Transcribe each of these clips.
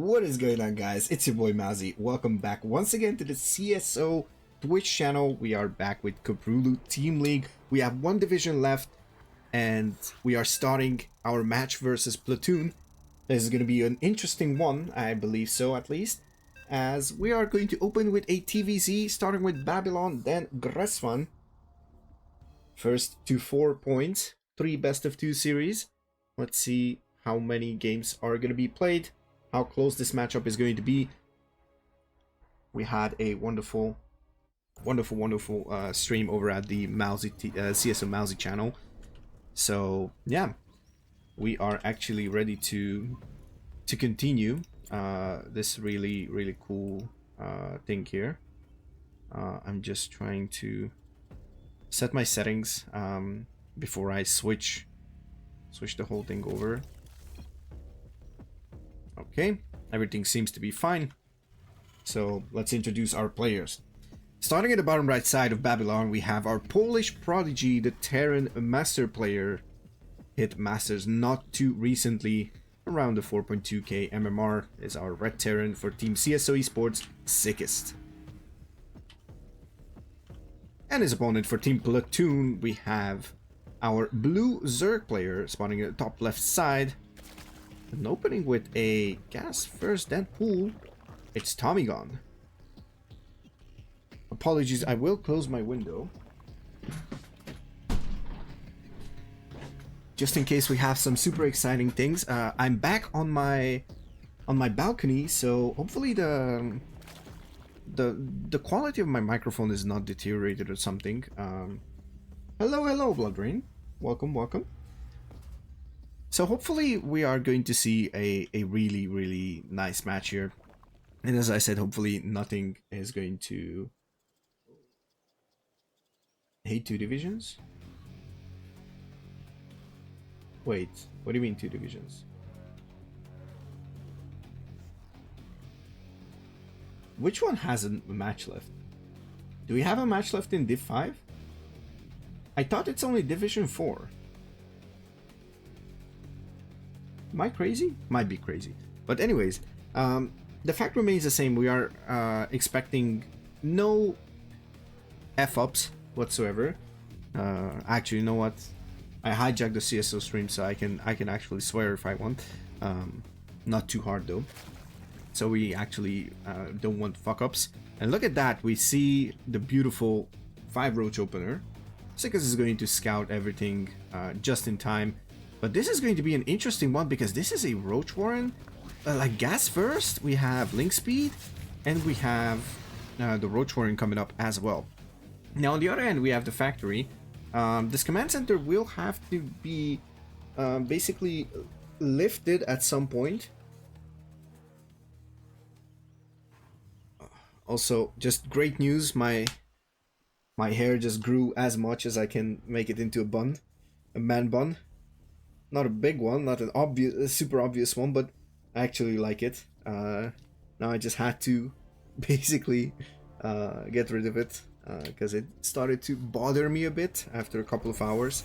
What is going on, guys? It's your boy Mauzy. Welcome back once again to the CSO Twitch channel. We are back with Koprulu Team League. We have one division left and we are starting our match versus PLATOON. This is going to be an interesting one, I believe so at least, as we are going to open with a TVZ, starting with Babylon, then Gresvan. First to 4 points, 3 best of 2 series. Let's see how many games are going to be played, how close this matchup is going to be. We had a wonderful stream over at the Mauzy CSO Mauzy channel. So yeah, we are actually ready to continue this really cool thing here. I'm just trying to set my settings before I switch the whole thing over. Okay, everything seems to be fine. So let's introduce our players. Starting at the bottom right side of Babylon, we have our Polish prodigy, the Terran Master player. Hit Masters not too recently, around the 4.2k MMR, is our Red Terran for Team CSO Esports, Sickest. And his opponent for Team Platoon, we have our Blue Zerg player, spawning at the top left side. And opening with a gas first, then pool, it's Tommygon. Apologies, I will close my window, just in case we have some super exciting things. I'm back on my balcony, so hopefully the quality of my microphone is not deteriorated or something. Hello Bloodrain, welcome. So hopefully we are going to see a really nice match here, and as I said, hopefully nothing is going to hate 2 divisions. Wait, what do you mean 2 divisions? Which one has a match left? Do we have a match left in Div 5? I thought it's only Division 4. Am I crazy? Might be crazy. But anyways, the fact remains the same. We are expecting no F-ups whatsoever. Actually, you know what? I hijacked the CSO stream, so I can actually swear if I want. Not too hard though. So we actually don't want fuck-ups. And look at that, we see the beautiful 5 roach opener. Sickest is going to scout everything just in time. But this is going to be an interesting one because this is a roach warren. Like gas first, we have link speed, and we have the roach warren coming up as well. Now on the other end, we have the factory. This command center will have to be basically lifted at some point. Also, just great news, my hair just grew as much as I can make it into a bun, a man bun. Not a big one, not an obvious, super obvious one, but I actually like it. Now I just had to basically get rid of it because it started to bother me a bit after a couple of hours.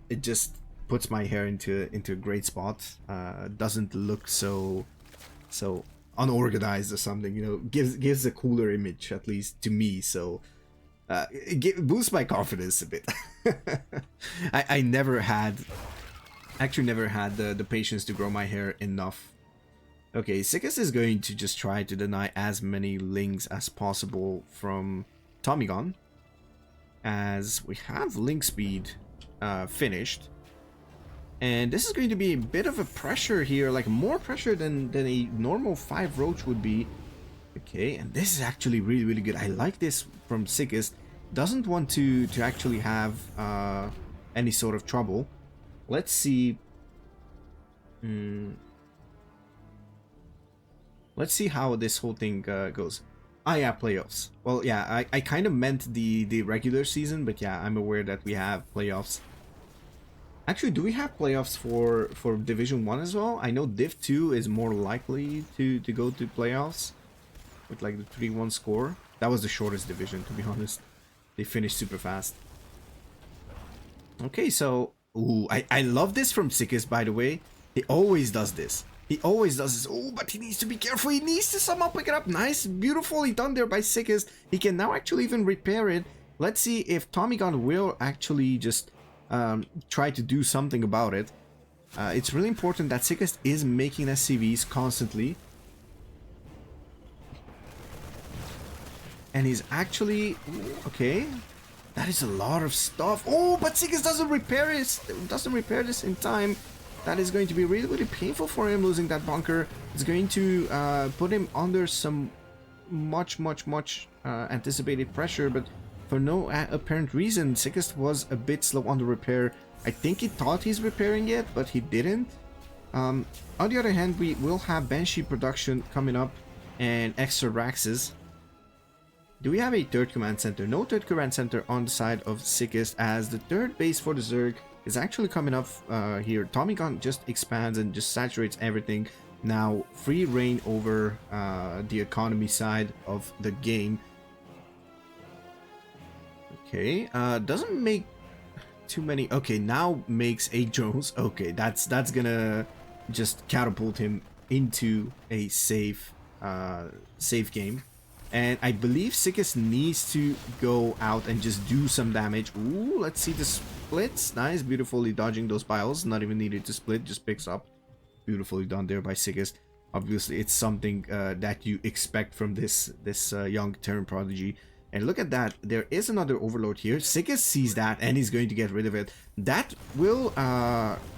It just puts my hair into a great spot. Doesn't look so unorganized or something, you know. Gives a cooler image, at least to me. So it boosts my confidence a bit. I never had the patience to grow my hair enough. Okay, Sickest is going to just try to deny as many links as possible from Tommygon, as we have link speed finished. And this is going to be a bit of a pressure here, like more pressure than a normal 5 roach would be. Okay, and this is actually really good. I like this from Sickest. Doesn't want to actually have any sort of trouble. Let's see. Let's see how this whole thing goes. Ah, yeah, playoffs. Well, yeah, I kind of meant the regular season, but yeah, I'm aware that we have playoffs. Actually, do we have playoffs for Division 1 as well? I know Div 2 is more likely to go to playoffs with like the 3-1 score. That was the shortest division, to be honest. They finished super fast. Okay, so ooh, I love this from Sickest, by the way. He always does this. He always does this. Oh, but he needs to be careful. He needs to somehow pick it up. Nice, beautifully done there by Sickest. He can now actually even repair it. Let's see if Tommy Gun will actually just try to do something about it. It's really important that Sickest is making SCVs constantly. And he's actually... Ooh, okay. That is a lot of stuff. Oh, but Sickest doesn't repair this in time. That is going to be really, really painful for him, losing that bunker. It's going to put him under some much anticipated pressure, but for no apparent reason, Sickest was a bit slow on the repair. I think he thought he's repairing it, but he didn't. On the other hand, we will have Banshee production coming up and extra Raxes. Do we have a third command center? No third command center on the side of Sickest, as the third base for the Zerg is actually coming up here. Tommy Gun just expands and just saturates everything. Now free reign over the economy side of the game. Okay, doesn't make too many. Okay, now makes 8 drones. Okay, that's gonna just catapult him into a safe game. And I believe Sickest needs to go out and just do some damage. Ooh, let's see the splits. Nice, beautifully dodging those piles. Not even needed to split, just picks up. Beautifully done there by Sickest. Obviously, it's something that you expect from this young Terran prodigy. And look at that, there is another overload here. Sickest sees that and he's going to get rid of it. That will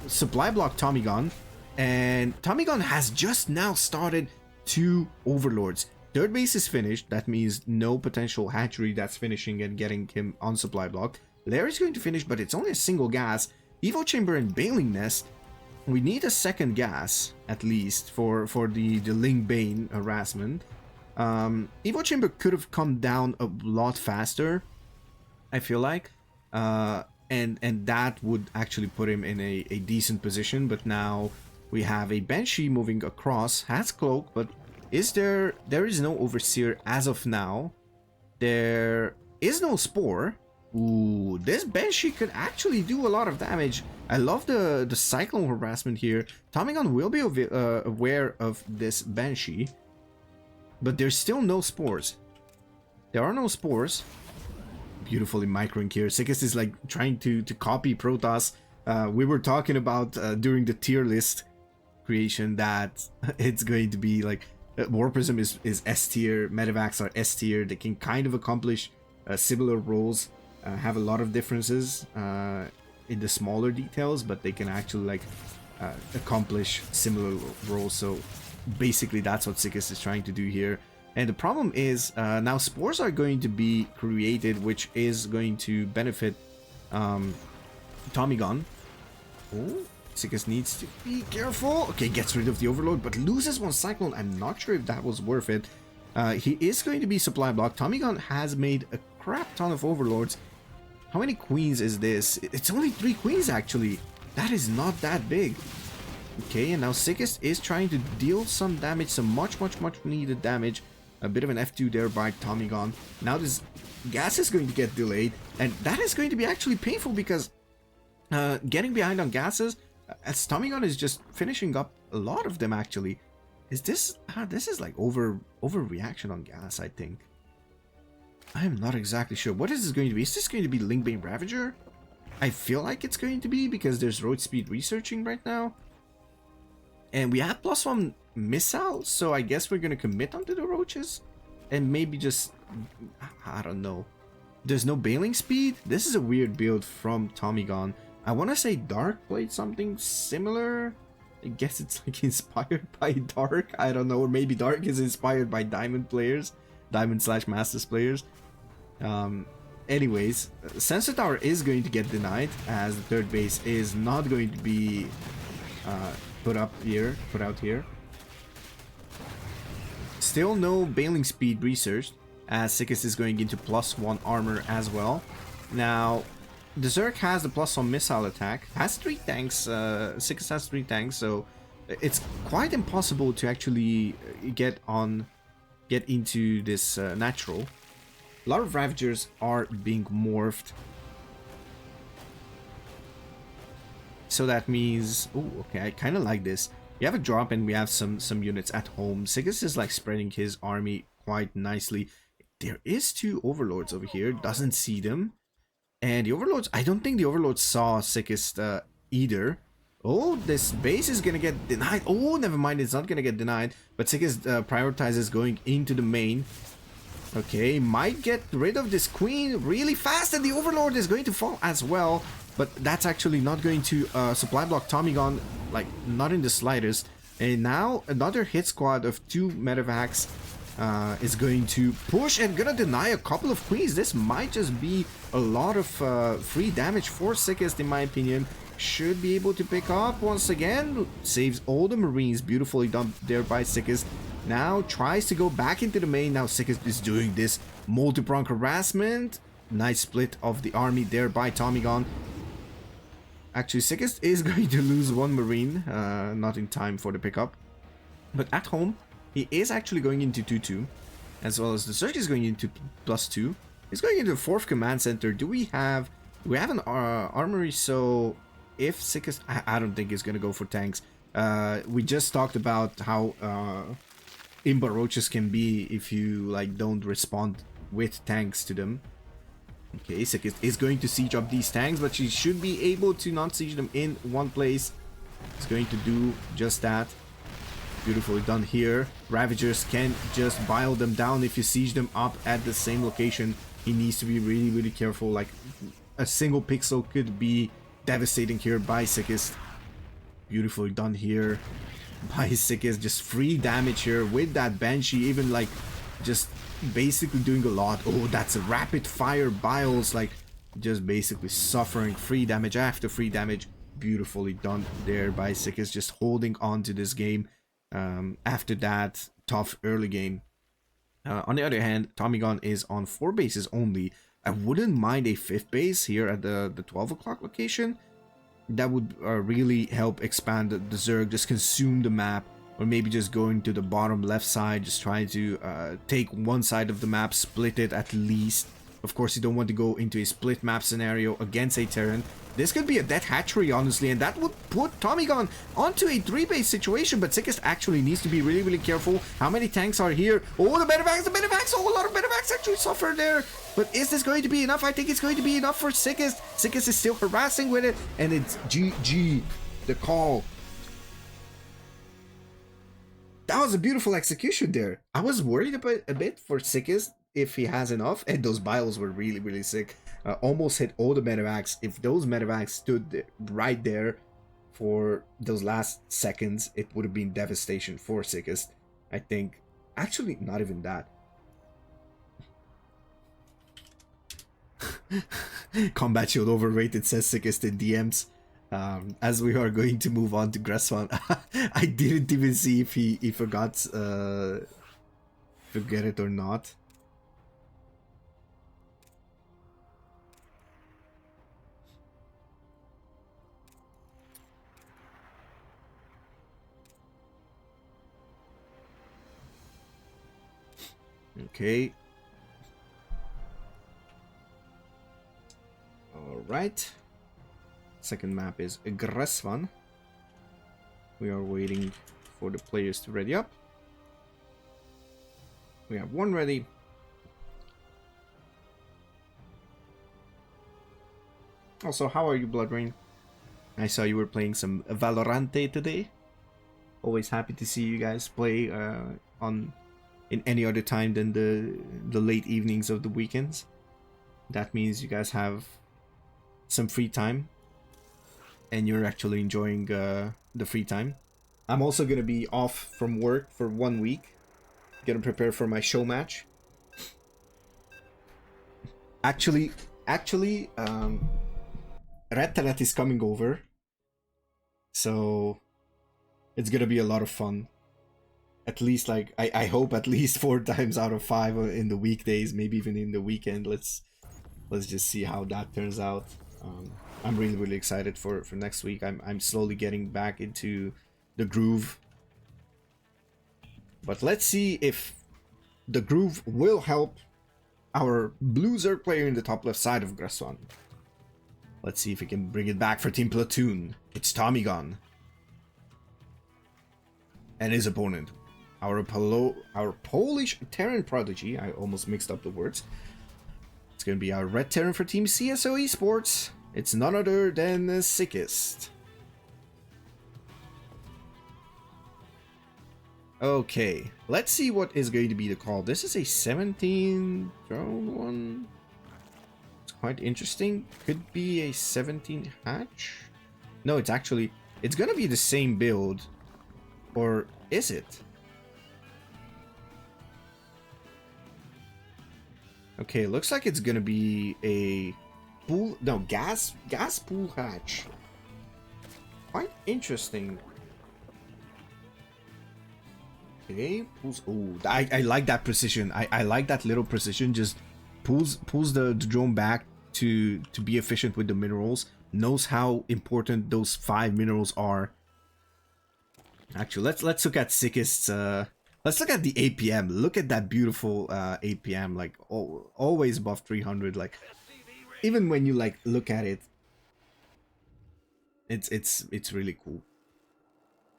supply block Tommy Gun. And Tommy Gun has just now started 2 overlords. Third base is finished. That means no potential hatchery that's finishing and getting him on supply block. Larry's going to finish, but it's only a single gas. Evo Chamber and Bailing Nest. We need a second gas, at least, for the Ling Bane harassment. Evo Chamber could have come down a lot faster, I feel like. And that would actually put him in a decent position. But now we have a Banshee moving across. Has Cloak, but... There is no Overseer as of now. There is no Spore. Ooh, this Banshee could actually do a lot of damage. I love the Cyclone harassment here. Tommy Gun will be aware of this Banshee. But there's still no Spores. There are no Spores. Beautifully microing here. Sickest is like trying to copy Protoss. We were talking about during the tier list creation that it's going to be like... War Prism is S tier, Medivacs are S tier. They can kind of accomplish similar roles, have a lot of differences in the smaller details, but they can actually like accomplish similar roles. So basically that's what Sickest is trying to do here. And the problem is now Spores are going to be created, which is going to benefit Tommy Gun. Oh, Sickest needs to be careful. Okay, gets rid of the overload, but loses 1 Cyclone. I'm not sure if that was worth it. He is going to be supply blocked. Tommy Gun has made a crap ton of overlords. How many queens is this? It's only 3 queens, actually. That is not that big. Okay, and now Sickest is trying to deal some damage, some much needed damage. A bit of an F2 there by Tommy Gun. Now this gas is going to get delayed, and that is going to be actually painful because getting behind on gases... As Tommy Gun is just finishing up a lot of them, actually. Is this... this is like overreaction on gas, I think. I am not exactly sure. What is this going to be? Is this going to be Lingbane Ravager? I feel like it's going to be, because there's road speed researching right now. And we have +1 missile, so I guess we're going to commit onto the roaches. And maybe just... I don't know. There's no bailing speed? This is a weird build from Tommy Gun. I want to say Dark played something similar. I guess it's like inspired by Dark. I don't know. Or maybe Dark is inspired by Diamond players. Diamond/Masters players. Anyways, Sensor Tower is going to get denied, as the third base is not going to be put out here. Still no bailing speed researched, as Sickest is going into +1 armor as well. Now... The Zerg has the +1 missile attack, has 3 tanks, Sickest has 3 tanks, so it's quite impossible to actually get into this natural. A lot of Ravagers are being morphed. So that means... Oh, okay, I kind of like this. we have a drop and we have some units at home. Sickest is like spreading his army quite nicely. There is 2 overlords over here, doesn't see them. And the overlords, I don't think the overlords saw Sickest either. Oh, this base is gonna get denied. Oh, never mind, it's not gonna get denied. But Sickest prioritizes going into the main. Okay, might get rid of this queen really fast, and the overlord is going to fall as well. But that's actually not going to supply block Tommy Gun, like, not in the slightest. And now another hit squad of 2 medevacs is going to push and gonna deny a couple of queens. This might just be a lot of free damage for Sickest, in my opinion. Should be able to pick up once again. Saves all the marines. Beautifully done there by Sickest. Now tries to go back into the main. Now Sickest is doing this multi-pronged harassment. Nice split of the army there by Tommy Gun. Actually, Sickest is going to lose 1 marine. Not in time for the pickup. But at home, he is actually going into 2-2. As well as the Zerg is going into +2. He's going into the 4th command center. Do we have... We have an armory, so... If Sickest... I don't think he's going to go for tanks. We just talked about how Imba Roaches can be if you like don't respond with tanks to them. Okay, Sickest is going to siege up these tanks, but she should be able to not siege them in one place. It's going to do just that. Beautifully done here. Ravagers can just bile them down if you siege them up at the same location. He needs to be really, really careful. Like, a single pixel could be devastating here by Sickest. Beautifully done here by Sickest. Just free damage here with that Banshee. Even like just basically doing a lot. Oh, that's a rapid fire biles. Like just basically suffering free damage after free damage. Beautifully done there by Sickest. Just holding on to this game after that tough early game. On the other hand, Tommy Gun is on 4 bases only. I wouldn't mind a 5th base here at the 12 o'clock location. That would really help expand the Zerg, just consume the map, or maybe just going to the bottom left side, just trying to take one side of the map, split it at least. Of course, you don't want to go into a split map scenario against a Terran. This could be a death hatchery, honestly, and that would put Tommy Gun onto a 3-base situation, but Sickest actually needs to be really, really careful. How many tanks are here? Oh, the medevacs! Oh, a lot of medevacs actually suffer there. But is this going to be enough? I think it's going to be enough for Sickest. Sickest is still harassing with it, and it's GG. The call. That was a beautiful execution there. I was worried about a bit for Sickest if he has enough, and those biles were really, really sick. Almost hit all the medevacs. If those medevacs stood right there for those last seconds, it would have been devastation for Sickest. I think. Actually, not even that. Combat shield overrated, says Sickest in DMs. As we are going to move on to Gresswan, I didn't even see if he forgot forget it or not. Okay. Alright. Second map is Gresswan. We are waiting for the players to ready up. We have 1 ready. Also, how are you, Bloodrain? I saw you were playing some Valorante today. Always happy to see you guys play in any other time than the late evenings of the weekends. That means you guys have some free time, and you're actually enjoying the free time. I'm also gonna be off from work for 1 week. Gonna prepare for my show match. Actually, Red Talet is coming over, so it's gonna be a lot of fun. At least, like, I hope at least 4 times out of 5 in the weekdays, maybe even in the weekend. Let's just see how that turns out. I'm really, really excited for next week. I'm slowly getting back into the groove. But let's see if the groove will help our blue Zerg player in the top left side of Gresswan. Let's see if we can bring it back for Team Platoon. It's Tommy Gun. and his opponent, our Polish Terran prodigy. I almost mixed up the words. It's gonna be our red Terran for Team CSO Esports. It's none other than the Sickest. Okay, let's see what is going to be the call. This is a 17 drone one. It's quite interesting. Could be a 17 hatch. No, it's gonna be the same build. Or is it? Okay, looks like it's gonna be a pool. No, gas pool hatch. Quite interesting. Okay, pulls. Oh, I like that precision. I like that little precision. Just pulls the drone back to be efficient with the minerals. Knows how important those 5 minerals are. Actually, let's look at Sickest's. Let's look at the APM. Look at that beautiful APM. Like always above 300. Like even when you like look at it, it's really cool.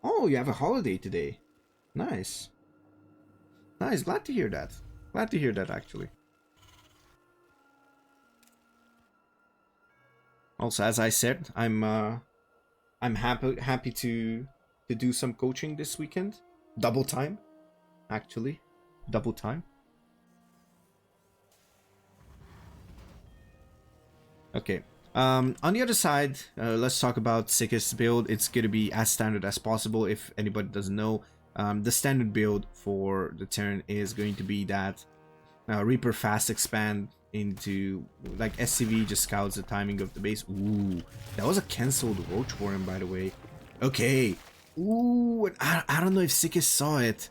Oh, you have a holiday today. Nice. Nice. Glad to hear that. Glad to hear that, actually. Also, as I said, I'm happy to do some coaching this weekend. Double time, actually. Double time. Okay. On the other side, let's talk about Sickest build. It's gonna be as standard as possible. If anybody doesn't know, the standard build for the Terran is going to be that Reaper fast expand into like SCV just scouts the timing of the base. Ooh, that was a cancelled Roach Warren, by the way. Okay. Ooh, I don't know if Sickest saw it.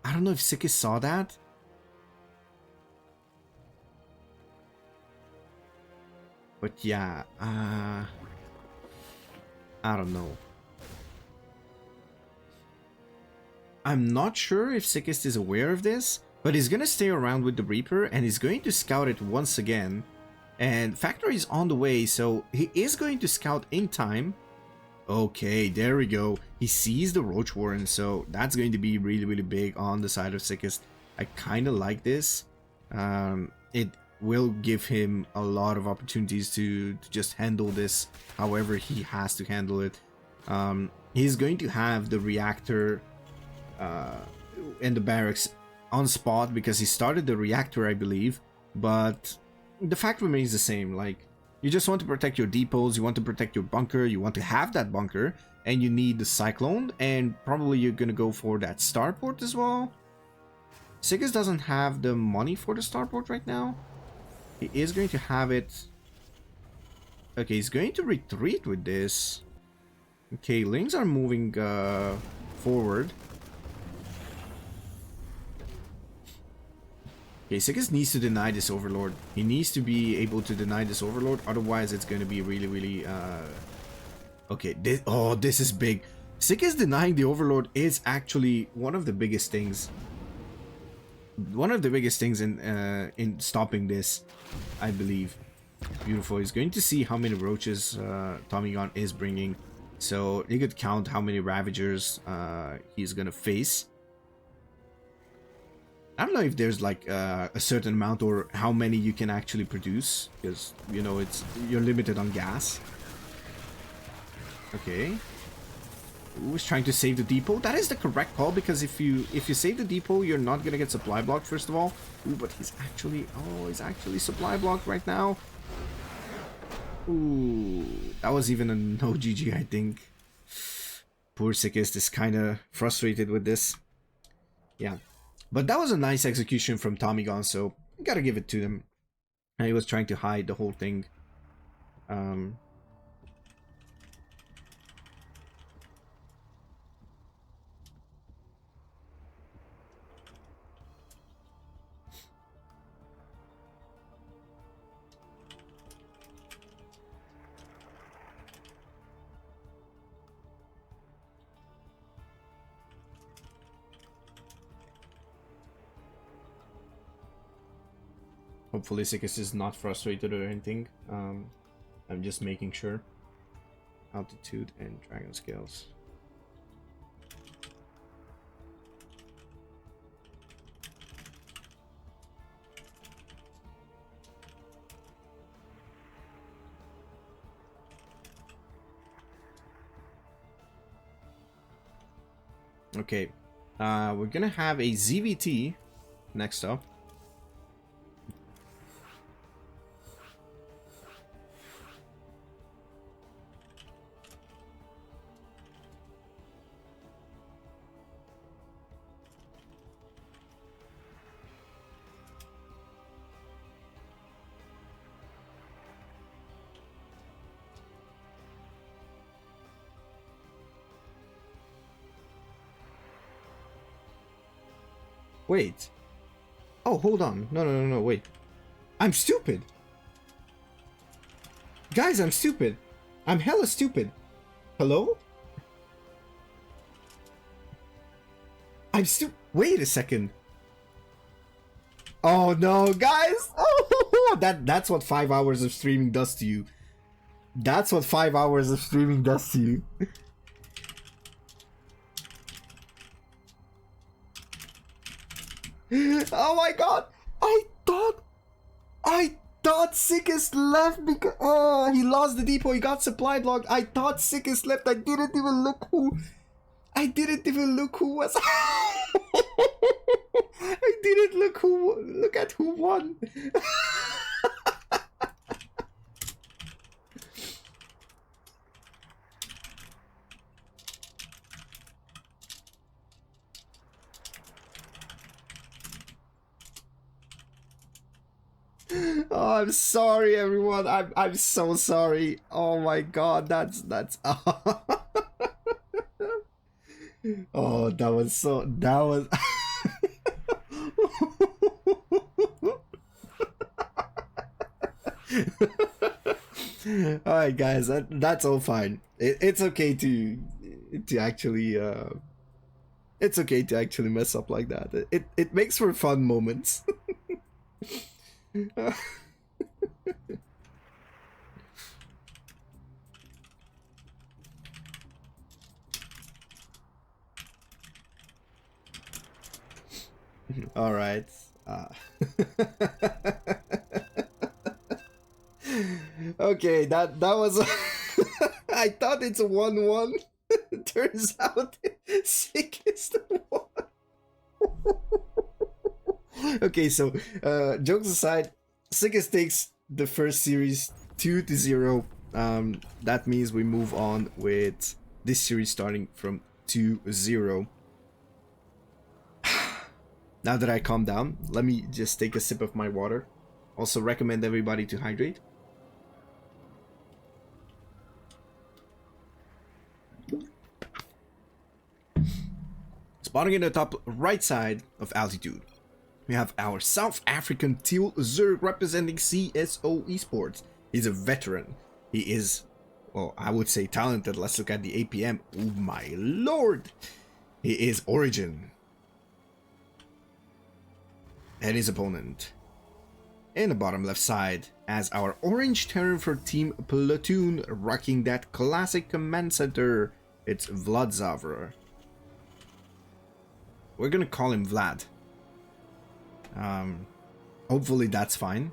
I don't know if Sickest saw that. But yeah, I don't know. I'm not sure if Sickest is aware of this, but he's gonna stay around with the Reaper and he's going to scout it once again. And Factory is on the way, so he is going to scout in time. Okay, there we go. He sees the Roach Warren, so that's going to be really, really big on the side of Sickest. I kind of like this. It will give him a lot of opportunities to just handle this however he has to handle it. He's going to have the reactor and the barracks on spot because he started the reactor, I believe, but the fact remains the same. Like, you just want to protect your depots, you want to protect your bunker, you want to have that bunker, and you need the Cyclone, and probably you're gonna go for that starport as well. Sickest doesn't have the money for the starport right now. He is going to have it. Okay, he's going to retreat with this. Okay, Lings are moving forward. Okay, Sickest needs to deny this Overlord. He needs to be able to deny this Overlord, otherwise it's going to be really, really... Okay, this is big. Sickest denying the Overlord is actually one of the biggest things. One of the biggest things in stopping this, I believe. Beautiful. He's going to see how many roaches Tommy Gun is bringing. So he could count how many Ravagers he's going to face. I don't know if there's like a certain amount or how many you can actually produce, because you know you're limited on gas. Okay. Who's trying to save the depot? That is the correct call, because if you save the depot, you're not gonna get supply blocked first of all. Ooh, but he's actually supply blocked right now. Ooh, that was even a no GG, I think. Poor Sickest is kind of frustrated with this. Yeah. But that was a nice execution from Tommy Gun, so I gotta give it to him. And he was trying to hide the whole thing. Hopefully Sickest is not frustrated or anything. I'm just making sure. Altitude and dragon scales. Okay, we're gonna have a ZVT next up. Wait. Oh, hold on. No, wait. I'm stupid. Guys, I'm stupid. I'm hella stupid. Hello? I'm stupid. Wait a second. Oh no, guys. Oh, that's what 5 hours of streaming does to you. That's what 5 hours of streaming does to you. Oh my god. I thought Sickest left because he lost the depot. He got supply blocked. I thought Sickest left. I didn't even look who was. I didn't look at who won. Oh, I'm sorry, everyone. I'm so sorry. Oh my god, that's oh, that was all right, guys, that's all fine. It's okay to actually it's okay to actually mess up like that. It makes for fun moments. All right. Okay, that was. I thought it's a 1-1. Turns out, Sickest won. Okay, so jokes aside, Sickest takes the first series 2-0. That means we move on with this series starting from 2-0. Now that I calm down, let me just take a sip of my water. Also recommend everybody to hydrate. Spotting in the top right side of altitude, we have our South African Teal Zerg representing CSO Esports. He's a veteran. He is, well, I would say talented. Let's look at the APM. Oh my lord! He is Origin. And his opponent in the bottom left side as our orange terror for Team Platoon, rocking that classic command center. It's Vlad. We're gonna call him Vlad. Hopefully that's fine.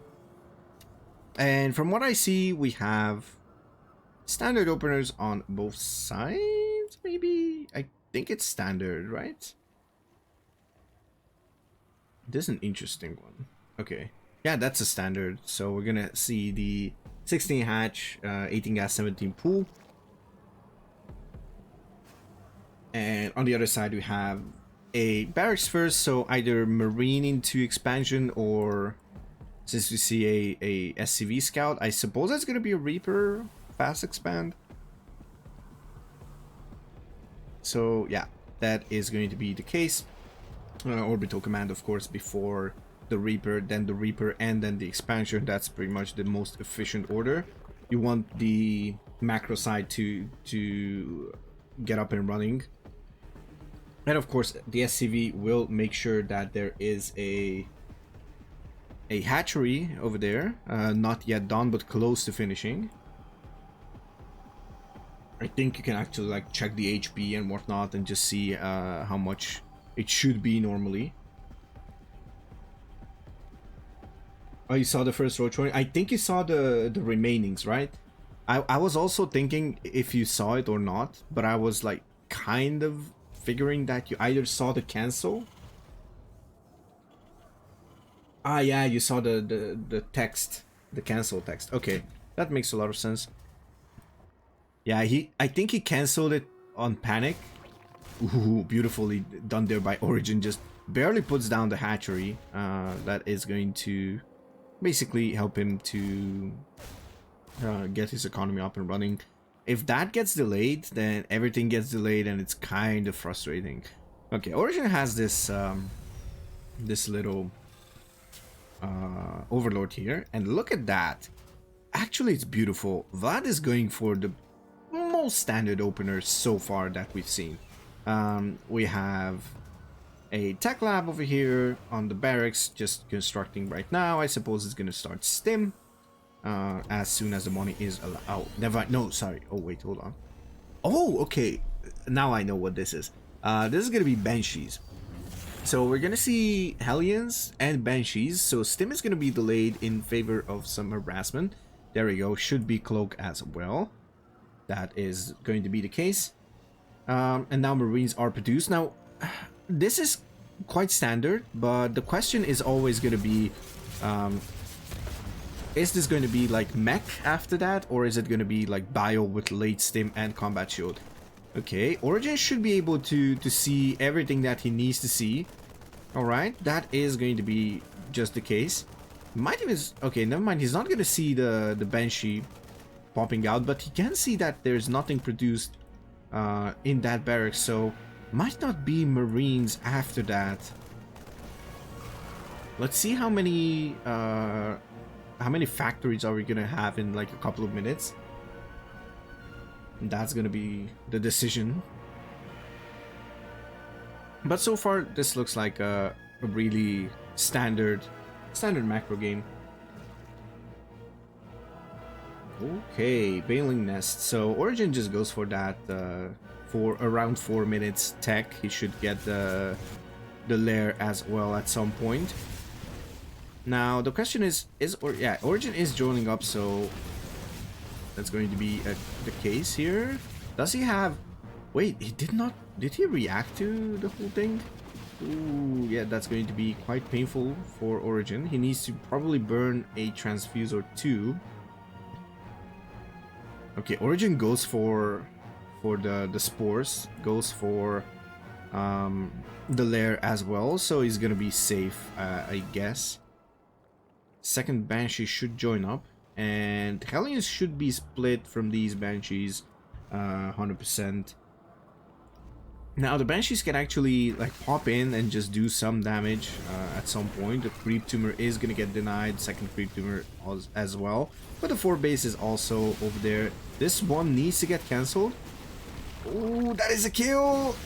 And from what I see, we have standard openers on both sides. Maybe I think it's standard, right? This is an interesting one. Okay. Yeah, that's a standard. So we're gonna see the 16 hatch, 18 gas, 17 pool. And on the other side, we have a barracks first. So either marine into expansion, or since we see a SCV scout, I suppose that's gonna be a Reaper fast expand. So yeah, that is going to be the case. Orbital command, of course, before the Reaper, then the Reaper, and then the expansion. That's pretty much the most efficient order. You want the macro side to get up and running, and of course the SCV will make sure that there is a hatchery over there, not yet done but close to finishing. I think you can actually like check the HP and whatnot and just see how much it should be normally. Oh, you saw the first roach warning? I think you saw the remainings, right? I was also thinking if you saw it or not, but I was like kind of figuring that you either saw the cancel. Ah, yeah, you saw the text, the cancel text. Okay, that makes a lot of sense. Yeah, I think he canceled it on panic. Ooh, beautifully done there by Origin. Just barely puts down the hatchery. That is going to basically help him to get his economy up and running. If that gets delayed, then everything gets delayed, and it's kind of frustrating. Okay, Origin has this this little overlord here, and look at that. Actually, it's beautiful. Vlad is going for the most standard opener so far that we've seen. We have a tech lab over here on the barracks, just constructing right now. I suppose it's gonna start stim as soon as the money is allowed. Oh, never. No, sorry. Oh wait, hold on. Oh, okay. Now I know what this is. This is gonna be Banshees. So we're gonna see Hellions and Banshees. So stim is gonna be delayed in favor of some harassment. There we go. Should be cloak as well. That is going to be the case. And now Marines are produced. Now, this is quite standard, but the question is always going to be, is this going to be like mech after that, or is it going to be like bio with late stim and combat shield? Okay, Origin should be able to see everything that he needs to see. Alright, that is going to be just the case. Might even... Okay, never mind, he's not going to see the Banshee popping out, but he can see that there's nothing produced in that barracks, so might not be Marines after that. Let's see how many factories are we gonna have in like a couple of minutes. That's gonna be the decision. But so far, this looks like a really standard macro game. Okay, Bailing Nest. So Origin just goes for that for around 4 minutes tech. He should get the lair as well at some point. Now the question is Origin is joining up, so that's going to be the case here. Does he have... Wait, he did not... Did he react to the whole thing? Ooh, yeah, that's going to be quite painful for Origin. He needs to probably burn a transfuse or two. Okay, Origin goes for the spores, goes for the lair as well, so he's gonna be safe, I guess. Second Banshee should join up, and Hellions should be split from these Banshees 100%. Now the Banshees can actually like pop in and just do some damage at some point. The creep tumor is gonna get denied, second creep tumor as well, but the 4 base is also over there. This one needs to get cancelled. Oh, that is a kill!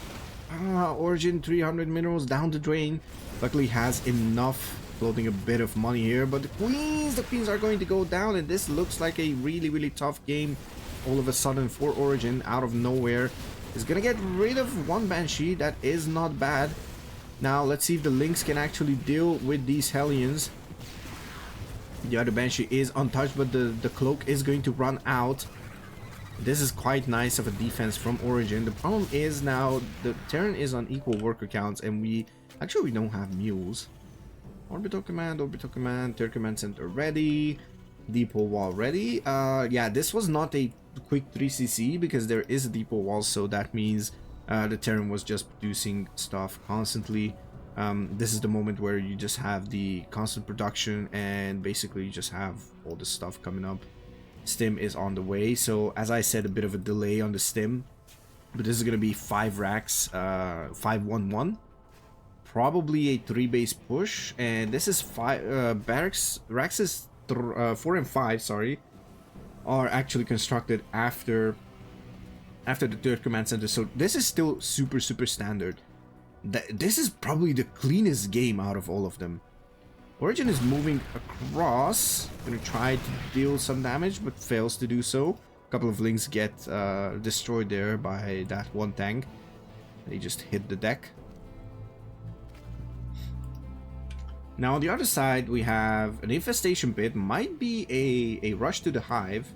Origin 300 minerals down the drain. Luckily has enough, floating a bit of money here, but the queens are going to go down, and this looks like a really tough game all of a sudden for Origin. Out of nowhere is gonna get rid of one Banshee. That is not bad. Now let's see if the Lynx can actually deal with these Hellions. The other Banshee is untouched, but the cloak is going to run out. This is quite nice of a defense from Origin. The problem is now the Terran is on equal worker counts, and we don't have mules. Orbital command, third command center ready, depot wall ready. Yeah, this was not a quick 3cc because there is a depot wall, so that means the Terran was just producing stuff constantly. This is the moment where you just have the constant production, and basically you just have all this stuff coming up. Stim is on the way, so as I said, a bit of a delay on the stim, but this is going to be 5 racks, 5-1-1, probably a 3 base push, and this is 5 barracks. Racks is 4 and 5, sorry, are actually constructed after the third command center, so this is still super standard. This is probably the cleanest game out of all of them. Origin is moving across, gonna try to deal some damage, but fails to do so. A couple of Lynx get destroyed there by that one tank. They just hit the deck. Now on the other side, we have an infestation pit. Might be a rush to the hive.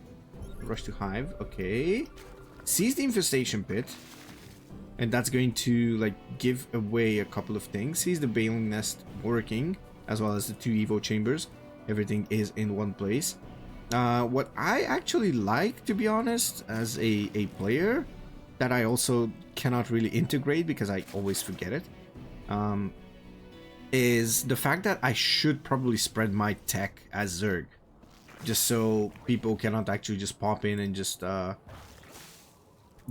Rush to hive, okay. Sees the infestation pit. and that's going to like give away a couple of things. Sees the Baling Nest working, as well as the 2 Evo chambers. Everything is in one place. What I actually like, to be honest, as a player, that I also cannot really integrate because I always forget it, is the fact that I should probably spread my tech as Zerg, just so people cannot actually just pop in and just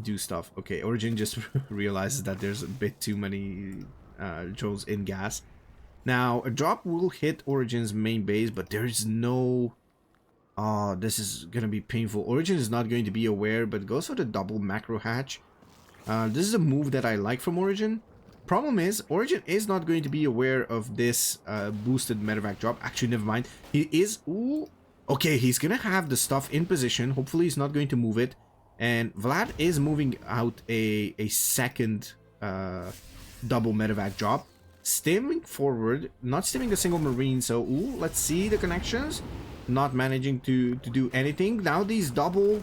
do stuff. Okay, Origin just realizes that there's a bit too many drones in gas. Now, a drop will hit Origin's main base, but there's no... Oh, this is gonna be painful. Origin is not going to be aware, but goes for the double macro hatch. This is a move that I like from Origin. Problem is, Origin is not going to be aware of this boosted medevac drop. Actually, never mind. He is... Ooh, okay, he's gonna have the stuff in position. Hopefully, he's not going to move it. And Vlad is moving out a second double medevac drop. Stimming forward, not stimming a single marine. So, ooh, let's see the connections. Not managing to do anything. Now this double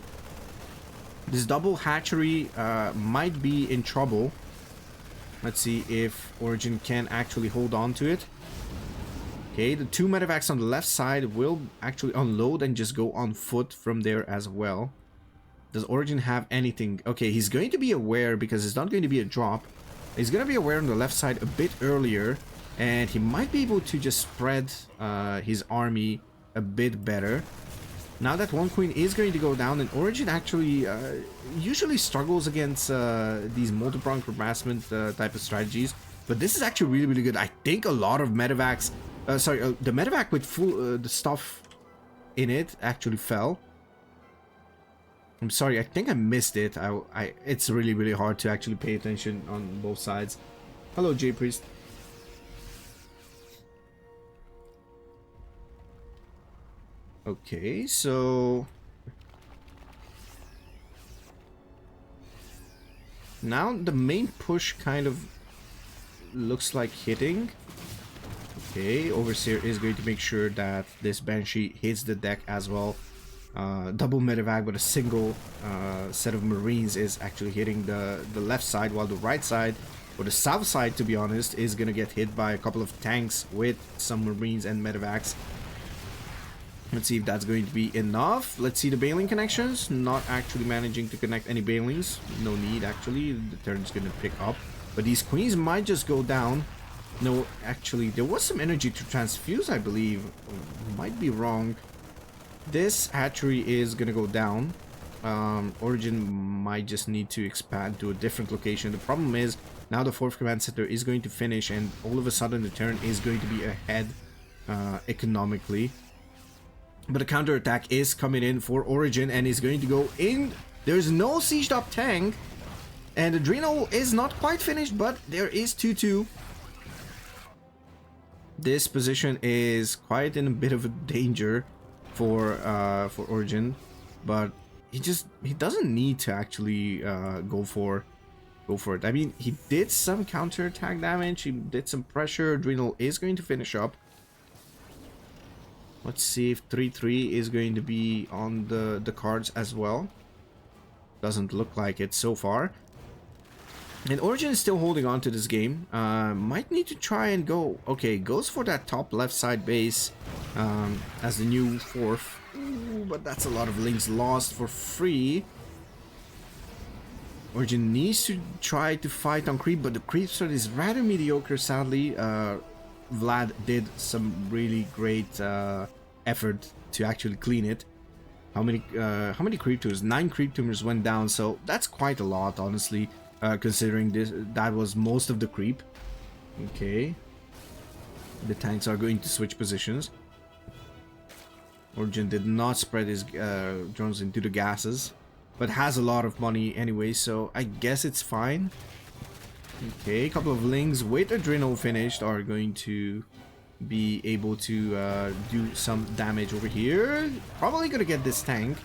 hatchery might be in trouble. Let's see if Origin can actually hold on to it. Okay, the 2 medevacs on the left side will actually unload and just go on foot from there as well. Does Origin have anything? Okay, he's going to be aware because it's not going to be a drop. He's going to be aware on the left side a bit earlier, and he might be able to just spread his army a bit better. Now that one queen is going to go down, and Origin actually usually struggles against these multi-pronged harassment type of strategies, but this is actually really, really good. I think a lot of medevacs, the medevac with full the stuff in it actually fell. I'm sorry, I think I missed it. It's really, really hard to actually pay attention on both sides. Hello, J Priest. Okay, so now the main push kind of looks like hitting. Okay, Overseer is going to make sure that this Banshee hits the deck as well. Double medevac with a single set of Marines is actually hitting the left side, while the right side, or the south side to be honest, is gonna get hit by a couple of tanks with some Marines and medevacs. Let's see if that's going to be enough. Let's see the Baling connections. Not actually managing to connect any Balings. No need actually. The turn's gonna pick up. But these queens might just go down. No, actually, there was some energy to transfuse, I believe. Might be wrong. This hatchery is gonna go down. Origin might just need to expand to a different location. The problem is, now the 4th command center is going to finish, and all of a sudden the turn is going to be ahead economically. But a counterattack is coming in for Origin, and is going to go in. There's no sieged up tank, and Adrenal is not quite finished, but there is 2-2. This position is quite in a bit of a danger for Origin, but he doesn't need to actually go for it. I mean, he did some counterattack damage, he did some pressure. Adrenal is going to finish up. Let's see if 3-3 is going to be on the cards as well. Doesn't look like it so far. And Origin is still holding on to this game. Might need to try and go... Okay, goes for that top left side base as the new 4th. Ooh, but that's a lot of links lost for free. Origin needs to try to fight on creep, but the creep strat is rather mediocre, sadly. Vlad did some really great effort to actually clean it. How many creep tumors? 9 creep tumors went down, so that's quite a lot, honestly, considering that was most of the creep. Okay, the tanks are going to switch positions. Origin did not spread his drones into the gases, but has a lot of money anyway, so I guess it's fine. Okay, a couple of lings with Adrenal finished are going to be able to do some damage over here. Probably gonna get this tank.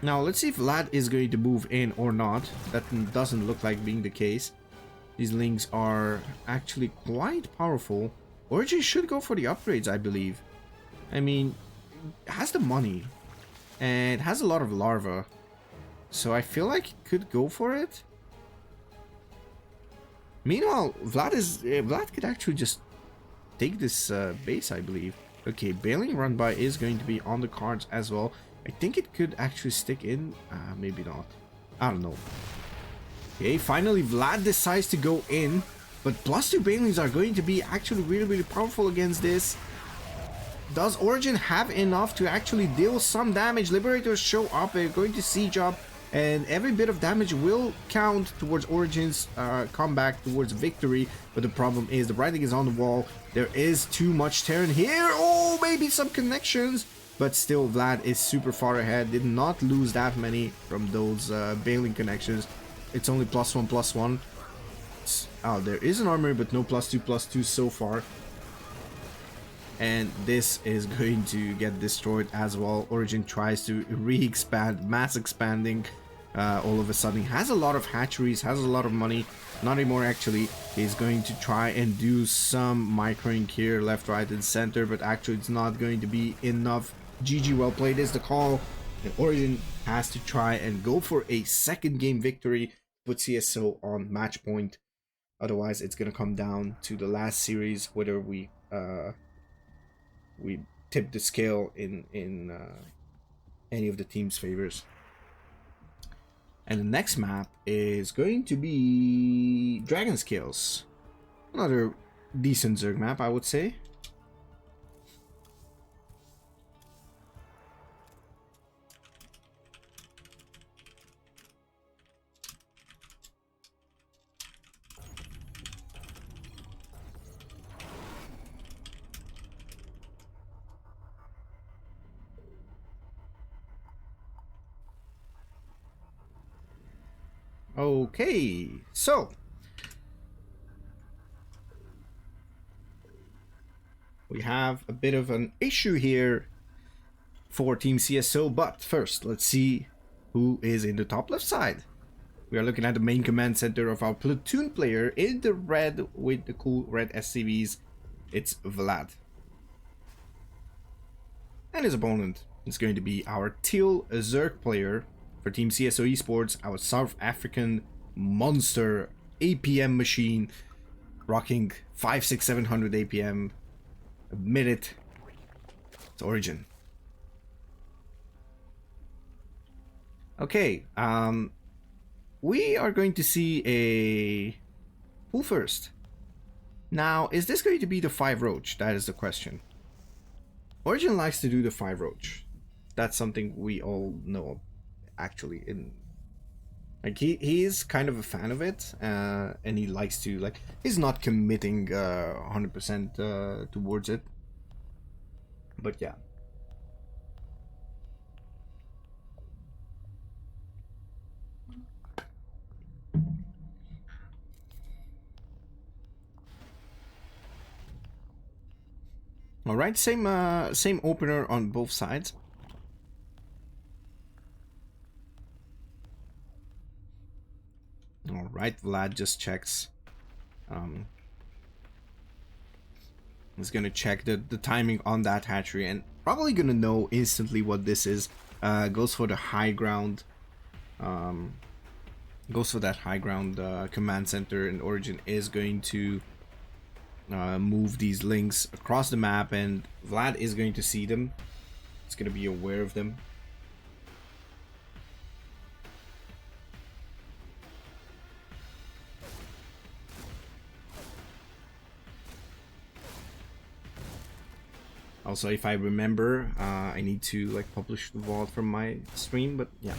Now let's see if Vlad is going to move in or not. That doesn't look like being the case. These lings are actually quite powerful. Origin should go for the upgrades, I believe. I mean, it has the money and it has a lot of larva, so I feel like it could go for it. Meanwhile, Vlad could actually just take this base, I believe. Okay, bailing run by is going to be on the cards as well. I think it could actually stick in. Maybe not. I don't know. Okay, finally Vlad decides to go in. But +2 bailings are going to be actually really powerful against this. Does Origin have enough to actually deal some damage? Liberators show up, they're going to siege up, and every bit of damage will count towards Origin's comeback, towards victory. But the problem is the writing is on the wall. There is too much Terran here. Oh, maybe some connections. But still, Vlad is super far ahead. Did not lose that many from those bailing connections. It's only +1/+1. Oh, there is an armor, but no +2/+2 so far. And this is going to get destroyed as well. Origin tries to re-expand, mass expanding all of a sudden. Has a lot of hatcheries, has a lot of money. Not anymore actually. He's going to try and do some microing here, left, right, and center, but actually it's not going to be enough. GG, well played is the call. And Origin has to try and go for a second game victory, put CSO on match point. Otherwise, it's gonna come down to the last series, whether we tip the scale in any of the team's favors. And the next map is going to be Dragon Scales. Another decent Zerg map, I would say. Okay, so we have a bit of an issue here for Team CSO, but first let's see who is in the top left side. We are looking at the main command center of our platoon player in the red with the cool red SCVs. It's Vlad. And his opponent is going to be our teal Zerg player for Team CSO Esports, our South African monster APM machine, rocking 500, 600, 700 APM a minute. It's Origin. Okay, we are going to see a who first. Now, is this going to be the 5 Roach? That is the question. Origin likes to do the 5 Roach. That's something we all know. Actually, in like he is kind of a fan of it, and he likes to, like, he's not committing 100% towards it, but yeah. All right, same opener on both sides. All right, Vlad just checks. He's gonna check the timing on that hatchery and probably gonna know instantly what this is. Goes for the high ground. Goes for that high ground command center, and Origin is going to move these links across the map, and Vlad is going to see them. He's gonna be aware of them. Also, if I remember, I need to like publish the vault from my stream, but yeah.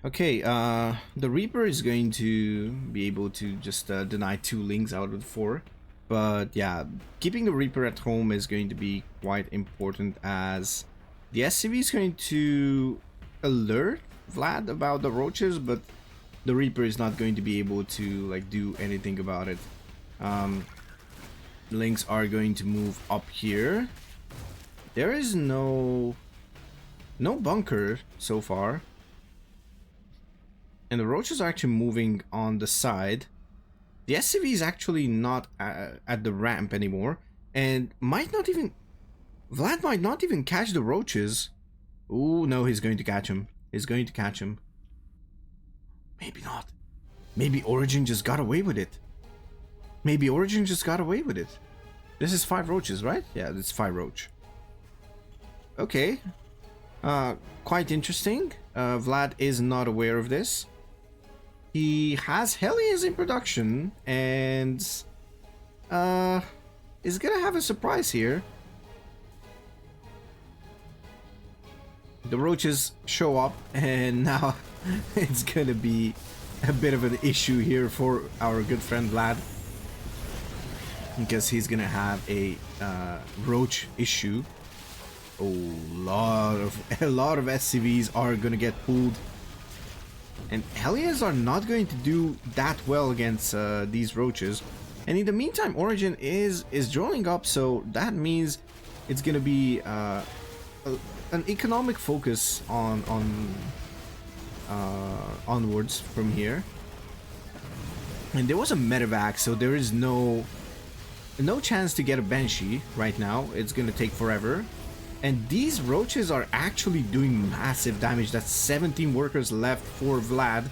Okay, the Reaper is going to be able to just deny 2 links out of 4. But yeah, keeping the Reaper at home is going to be quite important, as the SCV is going to alert Vlad about the roaches, but the Reaper is not going to be able to like do anything about it. Links are going to move up here. There is no bunker so far, and the roaches are actually moving on the side. The SCV is actually not at the ramp anymore, and Vlad might not even catch the roaches. Oh no, he's going to catch him. He's going to catch him. Maybe not. Maybe Origin just got away with it. Maybe Origin just got away with it. This is 5 roaches, right? Yeah, it's 5 roach. Okay. Quite interesting. Vlad is not aware of this. He has Hellions in production and is gonna have a surprise here. The roaches show up and now it's gonna be a bit of an issue here for our good friend Vlad, because he's gonna have a roach issue. A lot of SCVs are gonna get pulled, and Hellions are not going to do that well against these roaches. And in the meantime, Origin is drawing up, so that means it's gonna be an economic focus on onwards from here. And there was a medevac, so there is no chance to get a Banshee right now. It's gonna take forever. And these roaches are actually doing massive damage. That's 17 workers left for Vlad.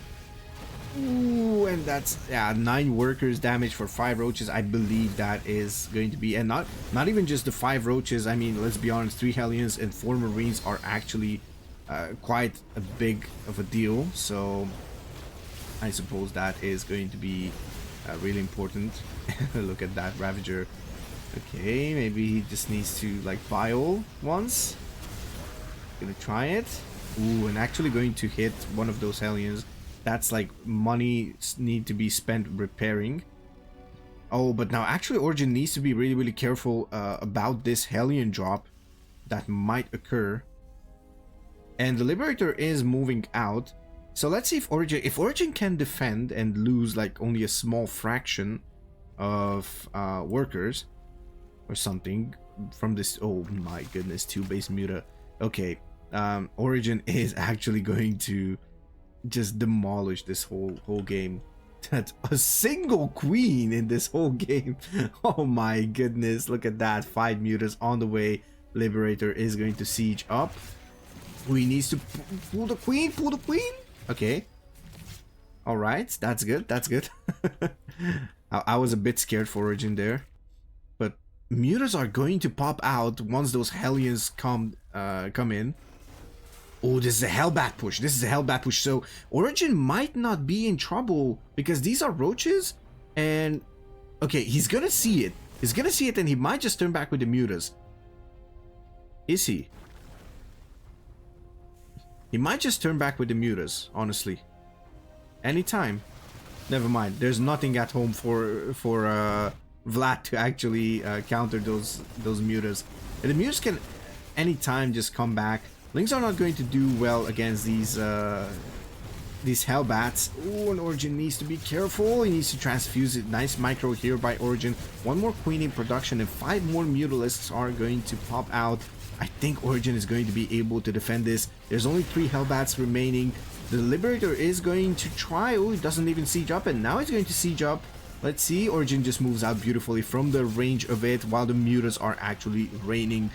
Ooh, and that's, yeah, 9 workers damage for 5 roaches. I believe that is going to be, and not even just the 5 roaches. I mean, let's be honest, 3 Hellions and 4 Marines are actually quite a big of a deal. So I suppose that is going to be really important. Look at that Ravager. Okay, maybe he just needs to like bio once. Gonna try it. Ooh, and actually going to hit one of those Hellions. That's like money need to be spent repairing. Oh, but now actually Origin needs to be really careful about this Hellion drop that might occur. And the Liberator is moving out. So let's see if Origin can defend and lose like only a small fraction of workers or something from this. Oh my goodness, 2 base muta. Okay, Origin is actually going to just demolish this whole game. That's a single queen in this whole game. Oh my goodness, look at that. 5 mutas on the way. Liberator is going to siege up. We needs to pull the queen, okay. All right, that's good, I was a bit scared for Origin there, but mutas are going to pop out once those Hellions come in. Oh, this is a Hellbat push. So Origin might not be in trouble because these are roaches. And okay, he's gonna see it. And he might just turn back with the mutas. Is he? He might just turn back with the mutas, honestly. Anytime. Never mind. There's nothing at home for Vlad to actually counter those mutas. And the mutas can anytime just come back. Lings are not going to do well against these Hellbats. Oh, and Origin needs to be careful. He needs to transfuse it. Nice micro here by Origin. 1 more queen in production and 5 more mutalisks are going to pop out. I think Origin is going to be able to defend this. There's only 3 Hellbats remaining. The Liberator is going to try. Oh, he doesn't even siege up, and now he's going to siege up. Let's see. Origin just moves out beautifully from the range of it, while the mutas are actually raining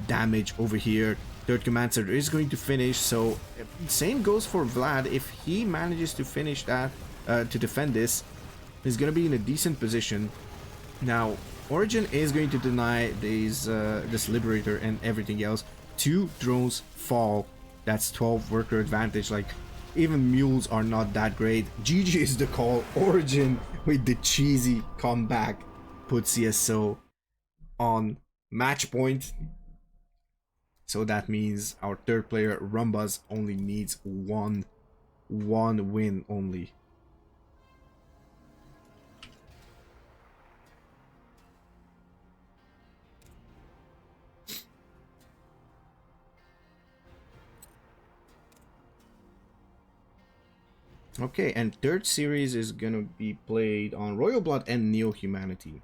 damage over here. Third command center is going to finish, so same goes for Vlad. If he manages to finish that, to defend this, he's going to be in a decent position. Now, Origin is going to deny these this Liberator and everything else. 2 drones fall. That's 12 worker advantage. Like, even mules are not that great. GG is the call. Origin with the cheesy comeback put CSO on match point. So that means our third player, Rumbas, only needs one win only. Okay, and third series is gonna be played on Royal Blood and Neo Humanity.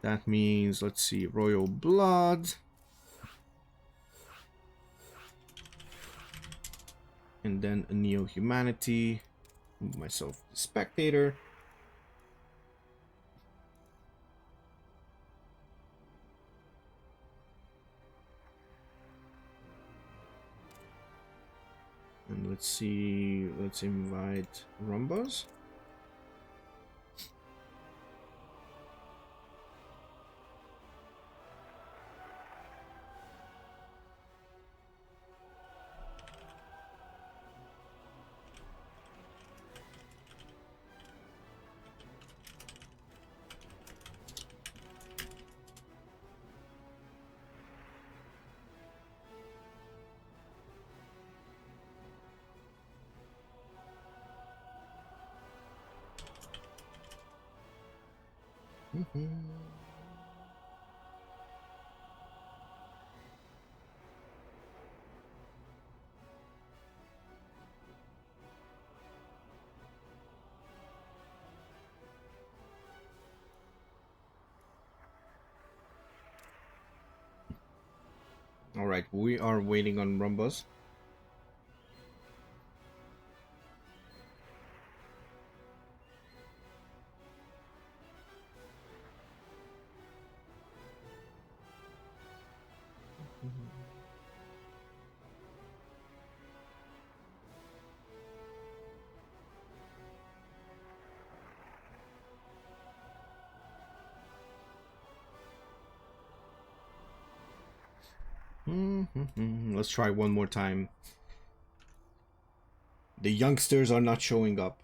That means, let's see, Royal Blood. And then a Neo Humanity. Move myself to spectator. And let's see, let's invite Rumbas. All right, we are waiting on Rumbus. Let's try one more time. The youngsters are not showing up.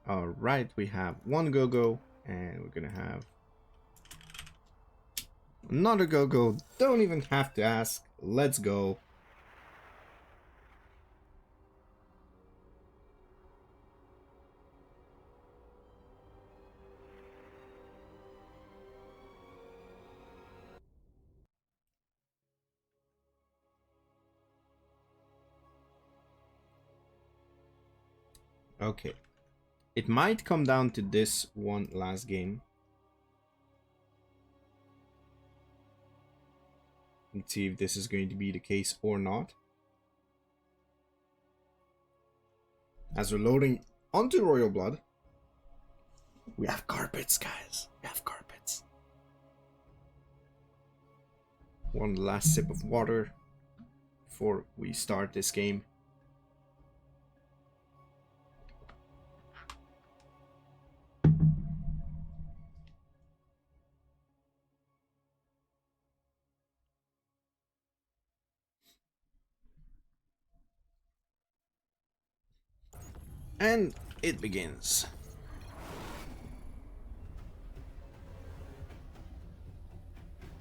All right, we have one go-go, and we're gonna have another go-go. Don't even have to ask. Let's go. Okay. It might come down to this one last game. Let's see if this is going to be the case or not. As we're loading onto Royal Blood, we have carpets, guys. We have carpets. One last sip of water before we start this game. And it begins.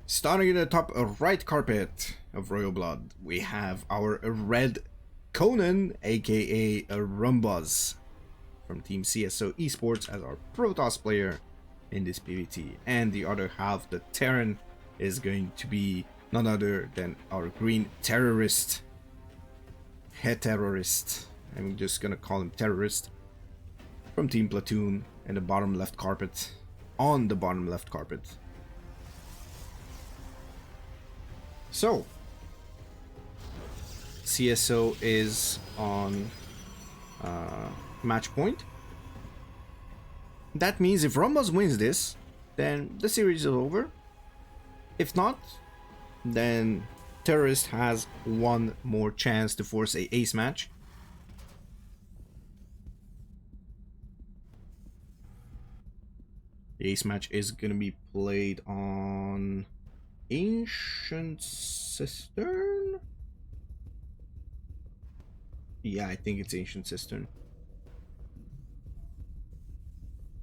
Starting at the top right carpet of Royal Blood, we have our red Conan, aka Rumbuz, from Team CSO Esports as our Protoss player in this PvT. And the other half, the Terran, is going to be none other than our green terrorist. Terrorist. I'm just gonna call him terrorist. From Team PLATOON and the bottom left carpet. On the bottom left carpet. So, CSO is on match point. That means if Rumbuz wins this, then the series is over. If not, then Terrorist has one more chance to force a ace match. The ace match is gonna be played on Ancient Cistern? Yeah, I think it's Ancient Cistern.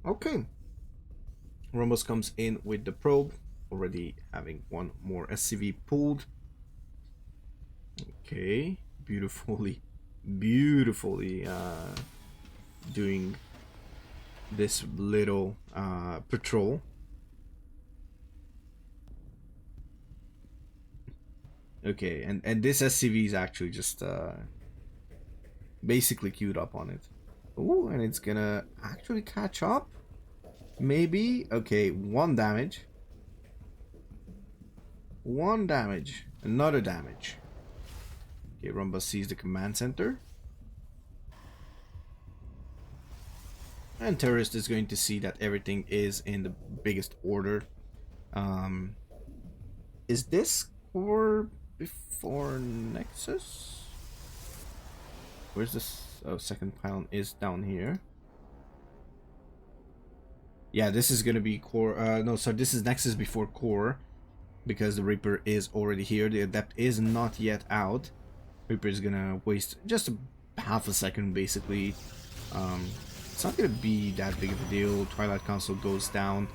Okay. Rumbuz comes in with the probe, already having one more SCV pulled. Okay, beautifully doing this little patrol. Okay, and this SCV is actually just basically queued up on it. Ooh, and it's gonna actually catch up. Maybe. Okay, one damage. One damage. Another damage. Okay, Rumbuz sees the command center. And Terrorist is going to see that everything is in the biggest order. Is this core before Nexus? Where's this? Oh, second pylon is down here. Yeah, this is gonna be core. No, so this is Nexus before core, because the Reaper is already here. The Adept is not yet out. Reaper is gonna waste just half a second, basically, It's not gonna be that big of a deal. Twilight Council goes down.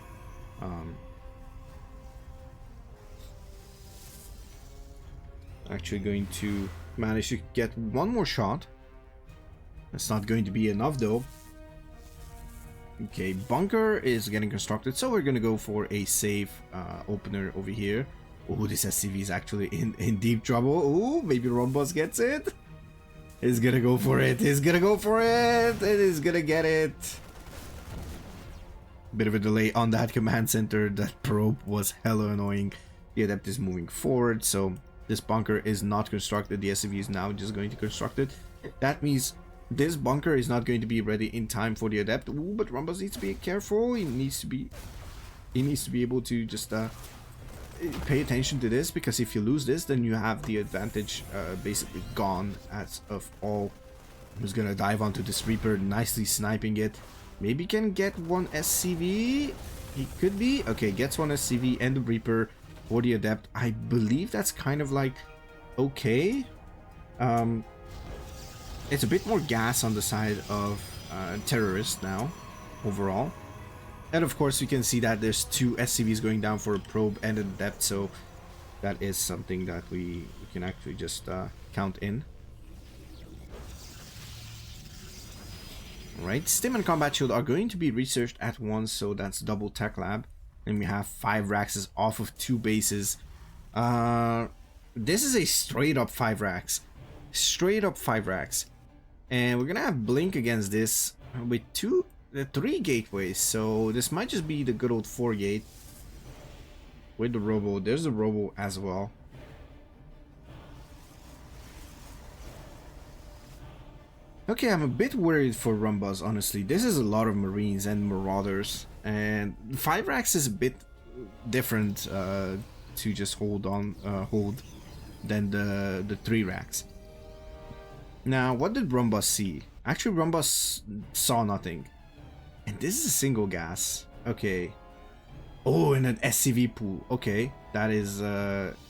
Actually going to manage to get one more shot. That's not going to be enough though. Okay, bunker is getting constructed, so we're gonna go for a safe opener over here. Oh, this SCV is actually in deep trouble. Oh, maybe Rombos gets it. He's gonna go for it. He's gonna go for it. And he's gonna get it. Bit of a delay on that command center. That probe was hella annoying. The Adept is moving forward, so this bunker is not constructed. The SCV is now just going to construct it. That means this bunker is not going to be ready in time for the Adept. Ooh, but Rombos needs to be careful. He needs to be able to just pay attention to this, because if you lose this, then you have the advantage basically gone as of all. Who's gonna dive onto this Reaper, nicely sniping it. Maybe can get one SCV. He could be. Okay, gets one SCV and the Reaper for the Adept. I believe that's kind of like okay. It's a bit more gas on the side of Terrorist now, overall. And of course, you can see that there's 2 SCVs going down for a probe and a depth, so that is something that we can actually just count in. Alright, Stim and Combat Shield are going to be researched at once, so that's double Tech Lab. And we have 5 Raxes off of 2 bases. This is a straight up 5 racks. Straight up 5 racks. And we're gonna have Blink against this with 3 gateways, so this might just be the good old 4 gate with the Robo. There's the Robo as well. Okay, I'm a bit worried for Rumbas, honestly. This is a lot of Marines and Marauders, and 5 racks is a bit different to just hold than the 3 racks. Now, what did Rumbas see? Actually, Rumbas saw nothing. And this is a single gas. Okay. Oh, and an SCV pool. Okay, that is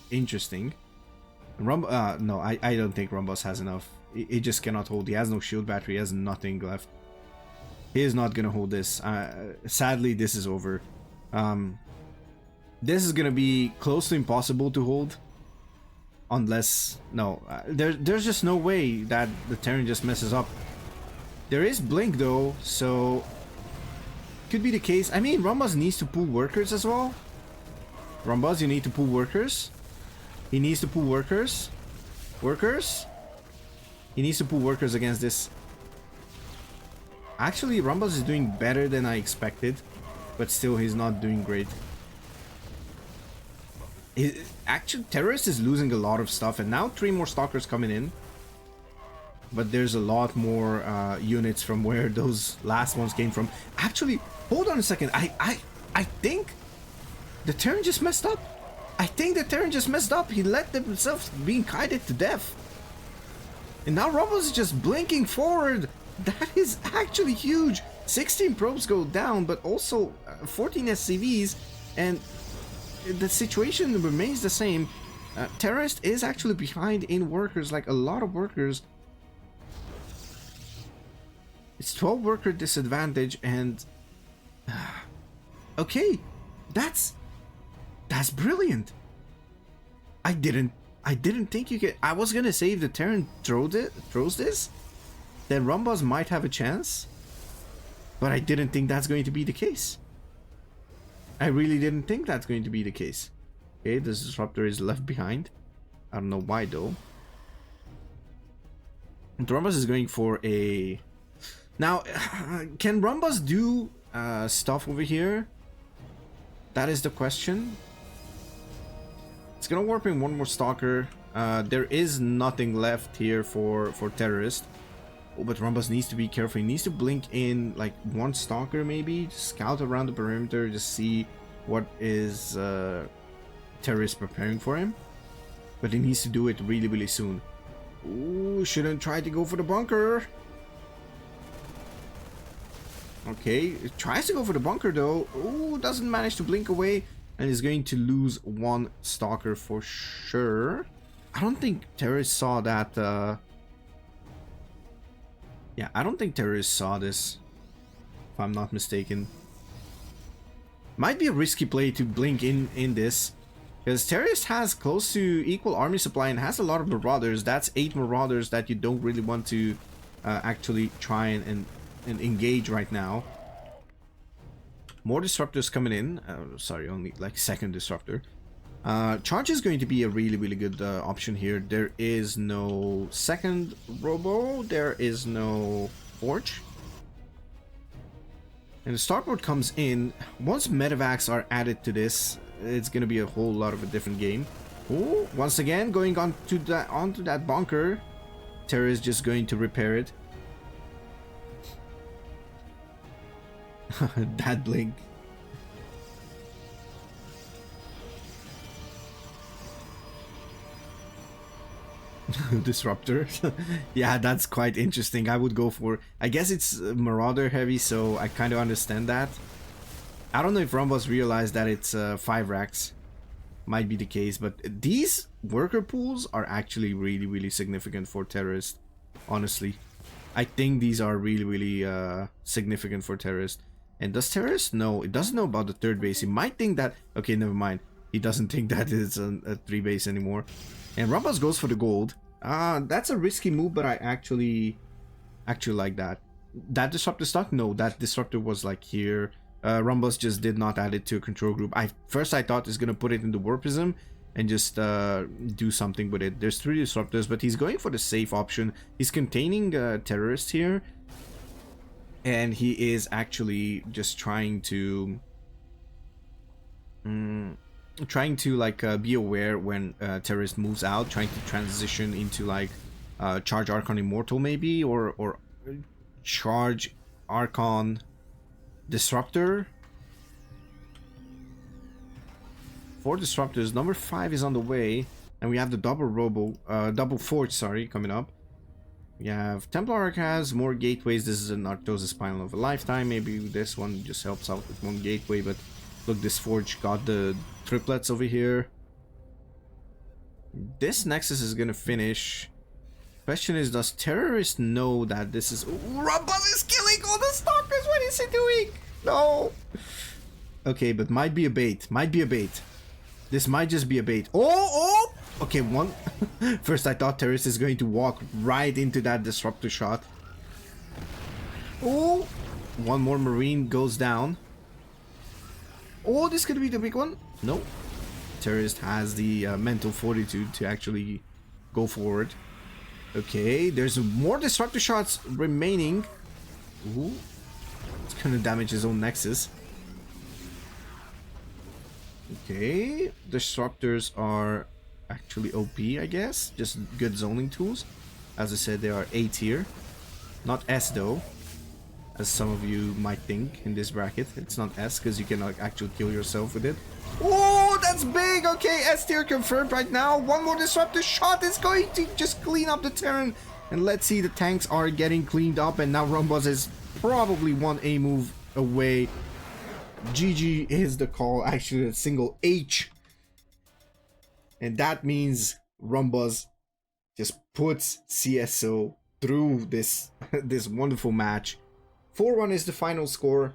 interesting. No, I don't think Rumbas has enough. It just cannot hold. He has no shield battery. He has nothing left. He is not gonna hold this. Sadly, this is over. This is gonna be close to impossible to hold. Unless, no, there's just no way that the Terran just messes up. There is Blink though, so could be the case. I mean, Rumbas needs to pull workers as well. Rumbas, you need to pull workers. He needs to pull workers. Workers? He needs to pull workers against this. Actually, Rumbas is doing better than I expected, but still, he's not doing great. Actually, Terrorist is losing a lot of stuff, and now 3 more Stalkers coming in. But there's a lot more units from where those last ones came from. Actually, hold on a second. I think the Terran just messed up. I think the Terran just messed up. He let himself being kited to death. And now Rumbas is just blinking forward. That is actually huge. 16 probes go down, but also 14 SCVs, and the situation remains the same. Terrorist is actually behind in workers, like a lot of workers. It's 12 worker disadvantage, and okay, that's brilliant. I didn't think you could. I was gonna say if the Terran throws this, then Rumbas might have a chance, but I didn't think that's going to be the case. I really didn't think that's going to be the case. Okay, this disruptor is left behind. I don't know why though. And Rumbas is going for a. Now, can Rumbas do stuff over here? That is the question. It's gonna warp in one more Stalker. There is nothing left here for Terrorist. Oh, but Rumbas needs to be careful. He needs to blink in like 1 Stalker maybe. Just scout around the perimeter, just see what is Terrorist preparing for him. But he needs to do it really, really soon. Ooh, shouldn't try to go for the bunker. Okay, it tries to go for the bunker though. Ooh, doesn't manage to blink away, and is going to lose 1 Stalker for sure. I don't think Terrorist saw that. Yeah, I don't think Terrorist saw this. if I'm not mistaken. Might be a risky play to blink in this, because Terrorist has close to equal army supply and has a lot of Marauders. That's 8 Marauders that you don't really want to actually try and engage right now. More Disruptors coming in. Sorry, only like second Disruptor. Charge is going to be a really good option here. There is no second Robo. There is no Forge. And the starport comes in. Once Medivacs are added to this, it's going to be a whole lot of a different game. Ooh, once again, going onto that bunker. Terra is just going to repair it. That blink. Disruptor. Yeah, that's quite interesting. I would go for, I guess it's Marauder heavy, so I kind of understand that. I don't know if Rumbos realized that it's 5 racks. Might be the case, but these worker pools are actually really significant for Terrorist. Honestly, I think these are really significant for Terrorist. And does Terrorist know? It doesn't know about the 3rd base. He might think that, okay, never mind. He doesn't think that it's a 3 base anymore. And Rumbos goes for the gold. That's a risky move, but I actually like that. That Disruptor stuck? No, that Disruptor was like here. Rumbos just did not add it to a control group. First I thought he's gonna put it in the Warpism and just do something with it. There's 3 Disruptors, but he's going for the safe option. He's containing Terrorists here. And he is actually just trying to like be aware when Terrorist moves out, trying to transition into like Charge Archon Immortal maybe, or Charge Archon Disruptor. 4 Disruptors. Number 5 is on the way, and we have the double Forge, sorry, coming up. We have Templar has more gateways. This is an Arctosis Spinal of a lifetime. Maybe this one just helps out with 1 gateway, but look, this Forge got the triplets over here. This Nexus is gonna finish. Question is, does Terrorist know that this is... Rumbos is killing all the stalkers! What is he doing? No! Okay, but might be a bait. Might be a bait. This might just be a bait. Oh! Okay, one... First I thought Terrorist is going to walk right into that Disruptor shot. Oh! One more Marine goes down. Oh, this could be the big one. No. Terrorist has the mental fortitude to actually go forward. Okay, there's more Disruptor shots remaining. Ooh. It's gonna damage his own Nexus. Okay, Disruptors are actually OP, I guess. Just good zoning tools. As I said, they are A tier. Not S though, as some of you might think in this bracket. It's not S because you can like actually kill yourself with it. Oh, that's big. Okay, S tier confirmed right now. One more Disruptor shot is going to just clean up the Terran. And let's see, the tanks are getting cleaned up, and now Rumbos is probably 1 A move away. GG is the call. Actually, a single H. And that means Rumbos just puts CSO through this this wonderful match. 4-1 is the final score.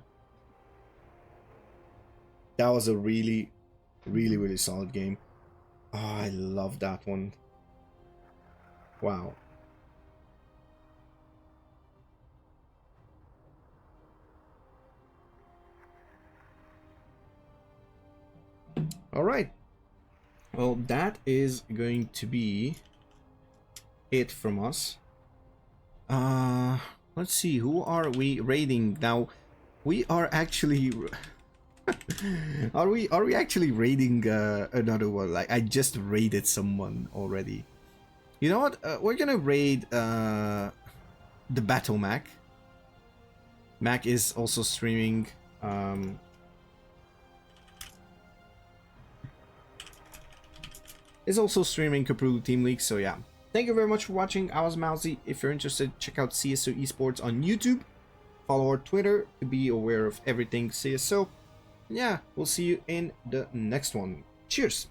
That was a really solid game. Oh, I love that one. Wow. All right. Well, that is going to be it from us. Let's see, who are we raiding now? We are actually are we actually raiding another one? Like, I just raided someone already. You know what? We're gonna raid the Battle Mac. Mac is also streaming. Is also streaming Koprulu Team League, so yeah. Thank you very much for watching. I was Mauzy. If you're interested, check out CSO Esports on YouTube. Follow our Twitter to be aware of everything CSO. Yeah, we'll see you in the next one. Cheers!